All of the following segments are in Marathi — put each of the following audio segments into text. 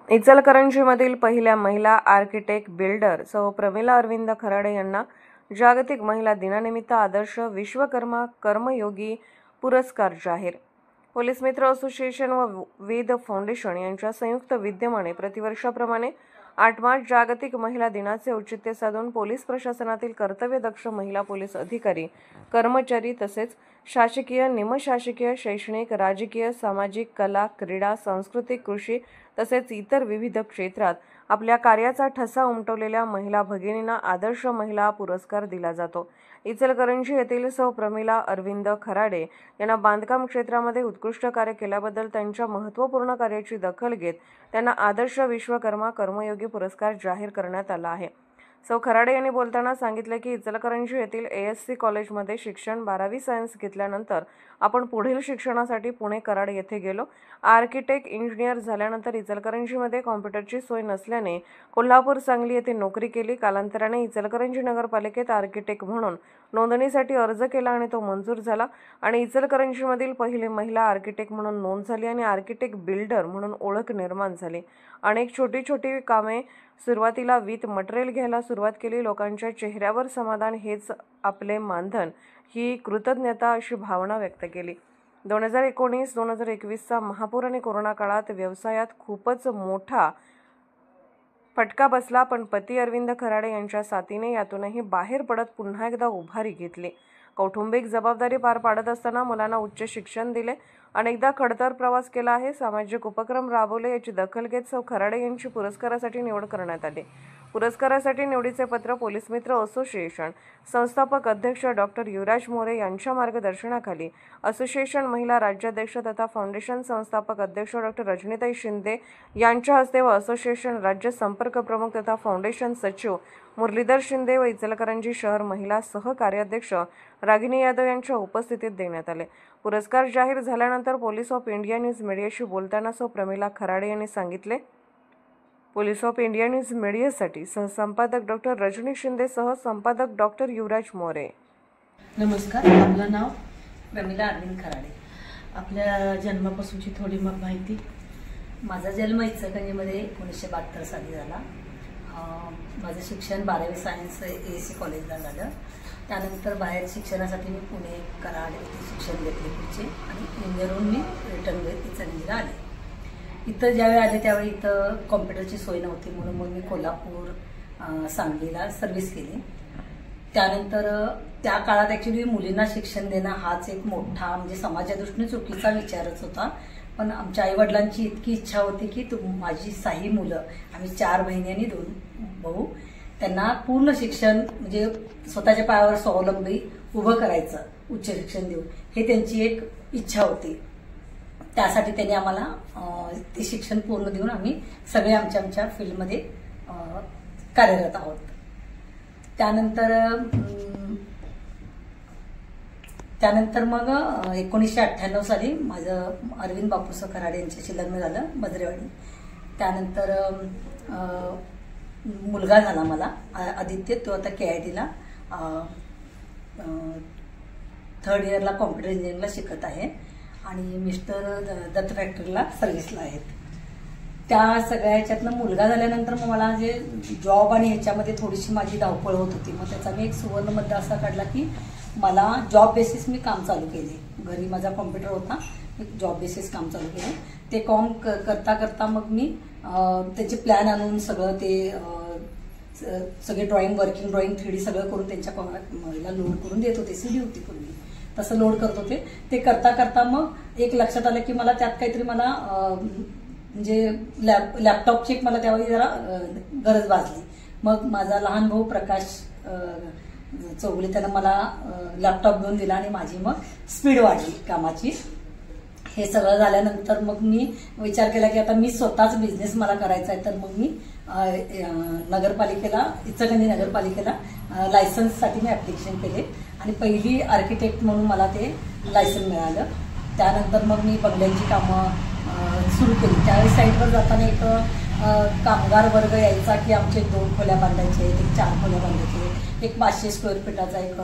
इचलकरंजीमधील पहिल्या महिला आर्किटेक्ट बिल्डर सौ प्रमिला अरविंद खराडे यांना जागतिक महिला दिनानिमित्त आदर्श विश्वकर्मा कर्मयोगी पुरस्कार जाहीर। पोलीस मित्र असोसिएशन व वेद फाउंडेशन यांच्या संयुक्त विद्यमाने प्रतिवर्षाप्रमाणे 8 मार्च जागतिक महिला दिनाचे औचित्य साधून पोलीस प्रशासनातील कर्तव्यदक्ष महिला पोलीस अधिकारी, कर्मचारी तसेच शासकीय, निमशासकीय, शैक्षणिक, राजकीय, सामाजिक, कला, क्रीडा, सांस्कृतिक, कृषी तसेच इतर विविध क्षेत्रात आपल्या कार्याचा ठसा उमटवलेल्या महिला भगिनींना आदर्श महिला पुरस्कार दिला जातो। इचलकरंजी येथील सौ प्रमिला अरविंद खराडे यांना बांधकाम क्षेत्रामध्ये उत्कृष्ट कार्य केल्याबद्दल त्यांच्या महत्त्वपूर्ण कार्याची दखल घेत त्यांना आदर्श विश्वकर्मा कर्मयोगी पुरस्कार जाहीर करण्यात आला आहे। सौ खराडे यांनी बोलताना सांगितले की इचलकरंजी येथील ASC कॉलेजमध्ये शिक्षण 12वी सायन्स घेतल्यानंतर आपण पुढील शिक्षणासाठी पुणे कराड येथे गेलो। आर्किटेक्ट इंजिनियर झाल्यानंतर इचलकरंजीमध्ये कॉम्प्युटरची सोय नसल्याने कोल्हापूर, सांगली येथे नोकरी केली। कालांतराने इचलकरंजी नगरपालिकेत आर्किटेक्ट म्हणून नोंदणीसाठी अर्ज केला आणि तो मंजूर झाला आणि इचलकरंजीमधील पहिली महिला आर्किटेक्ट म्हणून नोंद झाली आणि आर्किटेक्ट बिल्डर म्हणून ओळख निर्माण झाली। अनेक छोटी कामे सुरुवातीला विथ मटेरियल घ्यायला सुरुवात केली। लोकांच्या चेहऱ्यावर समाधान हेच आपले मानधन, ही कृतज्ञता अशी भावना व्यक्त केली। 2019-2021चा महापूर आणि कोरोना काळात व्यवसायात खूपच मोठा फटका बसला, पण पती अरविंद खराडे यांच्या साथीने यातूनही बाहेर पडत पुन्हा एकदा उभारी घेतली। कौटुंबिक जबाबदारी पार पाडत असताना मुलांना उच्च शिक्षण दिले, अनेकदा खडतर प्रवास केला आहे, सामाजिक उपक्रम राबवले, याची दखल घेत सौ खराडे यांची पुरस्कारासाठी निवड करण्यात आली। पुरस्कारासाठी निवडीचे पत्र पोलीस मित्र असोसिएशन संस्थापक अध्यक्ष डॉक्टर युवराज मोरे यांच्या मार्गदर्शनाखाली असोसिएशन महिला राज्याध्यक्ष तथा फाउंडेशन संस्थापक अध्यक्ष डॉक्टर रजनीताई शिंदे यांच्या हस्ते व असोसिएशन राज्य संपर्क प्रमुख तथा फाउंडेशन सचिव मुरलीधर शिंदे व इचलकरंजी शहर महिला सहकार्याध्यक्ष रागिनी यादव यांच्या उपस्थितीत देण्यात आले। पुरस्कार जाहीर झाल्यानंतर पोलीस ऑफ इंडिया न्यूज मीडियाशी बोलताना सौ प्रमिला खराडे यांनी सांगितले, पोलीस ऑफ इंडिया न्यूज मीडियासाठी सहसंपादक डॉक्टर रजनी शिंदे सह संपादक डॉक्टर युवराज मोरे। नमस्कार, आपलं नाव? प्रमिला अरविंद खराडे। आपल्या जन्मापासूनची थोडी माहिती? माझा जन्म इचलकरंजीमध्ये 1972 साली झाला। माझं शिक्षण 12वी सायन्स ASC कॉलेजला झालं। त्यानंतर बाहेर शिक्षणासाठी मी पुणे, कराड येथे शिक्षण घेतले पुढचे आणि इंजिनिअरहून मी रिटर्न इचलकरंजीला आले। इथं ज्यावेळी आले त्यावेळी इथं कॉम्प्युटरची सोय नव्हती म्हणून मग मी कोल्हापूर, सांगलीला सर्व्हिस केली। त्यानंतर त्या काळात ॲक्च्युली मुलींना शिक्षण देणं हाच एक मोठा म्हणजे समाजादृष्टीने चुकीचा विचारच होता, पण आमच्या आईवडिलांची इतकी इच्छा होती की माझी 6 मुलं, आम्ही 4 बहिणी आणि 2 भाऊ, त्यांना पूर्ण शिक्षण म्हणजे स्वतःच्या पायावर स्वावलंबी उभं करायचं, उच्च शिक्षण देऊन, हे त्यांची एक इच्छा होती। त्यासाठी त्यांनी आम्हाला ते शिक्षण पूर्ण देऊन आम्ही सगळे आमच्या फील्डमध्ये कार्यरत आहोत। त्यानंतर मग 1998 साली माझं अरविंद बापूस खराडे यांच्याशी लग्न झालं बजरेवाडी। त्यानंतर मुलगा झाला मला आदित्य, तो आता KITला 3rd इयरला कॉम्प्युटर इंजिनिअरिंगला शिकत आहे आणि मिस्टर दत्त फॅक्टरीला सर्व्हिसला आहेत। त्या सगळ्या ह्याच्यातनं मुलगा झाल्यानंतर मग मला जे जॉब आणि ह्याच्यामध्ये थोडीशी माझी धावपळ होत होती, मग त्याचा मी एक सुवर्ण मुद्दा असा काढला की मला जॉब बेसिस मी काम चालू केले। घरी माझा कॉम्प्युटर होता, मी जॉब बेसिस काम चालू केले। ते काम करता करता मग मी त्याचे प्लॅन आणून सगळं ते सगळे वर्किंग ड्रॉइंग 3D सगळं करून त्यांच्या महिला लोड करून देत होते। CD होती पूर्वी, तसं लोड करत होते। ते करता करता मग एक लक्षात आलं की मला त्यात काहीतरी मला म्हणजे लॅपटॉपची एक मला त्यावेळी जरा गरज भासली। मग माझा लहान भाऊ प्रकाश चौगुले त्यानं मला लॅपटॉप घेऊन दिला आणि माझी मग स्पीड वाढली कामाची। हे सगळं झाल्यानंतर मग मी विचार केला की आता मी स्वतःच बिझनेस मला करायचा आहे, तर मग मी नगरपालिकेला, इचलकरंजी नगरपालिकेला लायसन्ससाठी मी ॲप्लिकेशन केले आणि पहिली आर्किटेक्ट म्हणून मला ते लायसन्स मिळालं। त्यानंतर मग मी बंगल्यांची कामं सुरू केली। त्यावेळी साईटवर जाताना एक कामगार वर्ग यायचा की आमचे 2 खोल्या बांधायचे, एक 4 खोल्या बांधायचे, एक 500 स्क्वेअर फीटाचा एक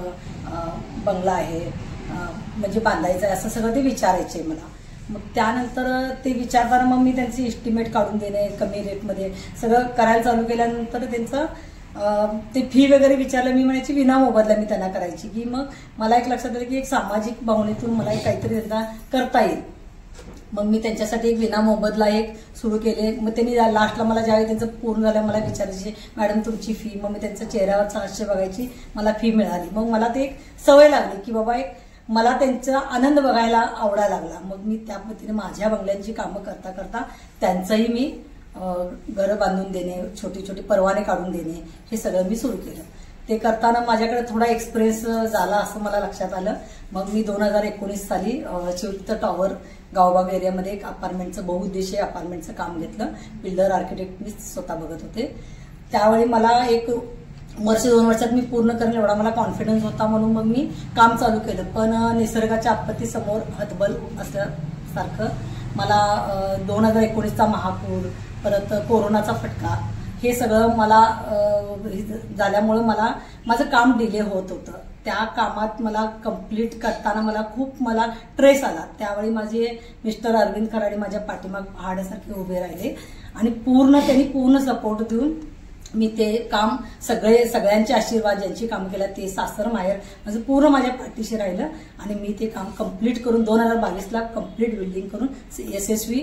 बंगला आहे म्हणजे बांधायचा आहे, असं सगळं ते विचारायचे मला। मग त्यानंतर ते विचारताना मग मी त्यांची एस्टिमेट काढून देणे, कमी रेटमध्ये सगळं करायला चालू केल्यानंतर त्यांचं ते फी वगैरे विचारलं. मी म्हणायची विना मोबदला मी त्यांना करायची, की मग मला एक लक्षात आलं की एक सामाजिक भावनेतून मला एक काहीतरी त्यांना करता येईल. मग मी त्यांच्यासाठी एक विना मोबदला एक सुरू केले. मग त्यांनी लास्टला मला ज्यावेळी त्यांचं पूर्ण झालं मला विचारायचे, मॅडम तुमची फी. मग मी त्यांच्या चेहऱ्यावरचा हास्य बघायची, मला फी मिळाली. मग मला ते एक सवय लागली की बाबा एक मला त्यांचा आनंद बघायला आवडायला लागला. मग मी त्या पद्धतीने माझ्या बंगल्यांची कामं करता करता त्यांचंही मी घरं बांधून देणे, छोटी छोटी परवाने काढून देणे, हे सगळं मी सुरू केलं. ते करताना माझ्याकडे थोडा एक्सपिरियन्स झाला असं मला लक्षात आलं. मग मी 2019 साली चिवतीर्थ टॉवर गावबाग एरियामध्ये एक अपार्टमेंटचं बहुउद्देशीय अपार्टमेंटचं काम घेतलं. बिल्डर आर्किटेक्ट मी स्वतः बघत होते. त्यावेळी मला एक वर्ष 2 वर्षात मी पूर्ण करेन एवढा मला कॉन्फिडन्स होता, म्हणून मग मी काम चालू केलं. पण निसर्गाच्या आपत्तीसमोर हतबल असल्यासारखं मला 2019चा महापूर, परत कोरोनाचा फटका, हे सगळं मला झाल्यामुळं मला माझं काम डिले होत होतं. त्या कामात मला कंप्लीट करताना मला खूप ट्रेस आला. त्यावेळी माझे मिस्टर अरविंद खराडे माझ्या पाठीमाग पहाडासारखे उभे राहिले आणि त्यांनी पूर्ण सपोर्ट देऊन मी ते काम सगळ्यांचे आशीर्वाद ज्यांची काम केलं ते सासर माहेर माझं पूर्ण माझ्या पाठीशी राहिलं आणि मी ते काम कंप्लीट करून 2022ला कंप्लीट बिल्डिंग करून यशस्वी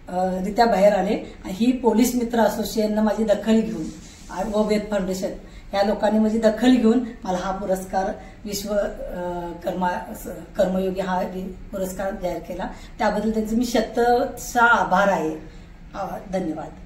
रित्या बाहेर आले. ही पोलीस मित्र असोसिएशननं माझी दखल घेऊन व वेद फाउंडेशन या लोकांनी माझी दखल घेऊन मला हा पुरस्कार कर्मयोगी हा पुरस्कार जाहीर केला. त्याबद्दल त्यांचे मी शतशः आभार आहे. धन्यवाद.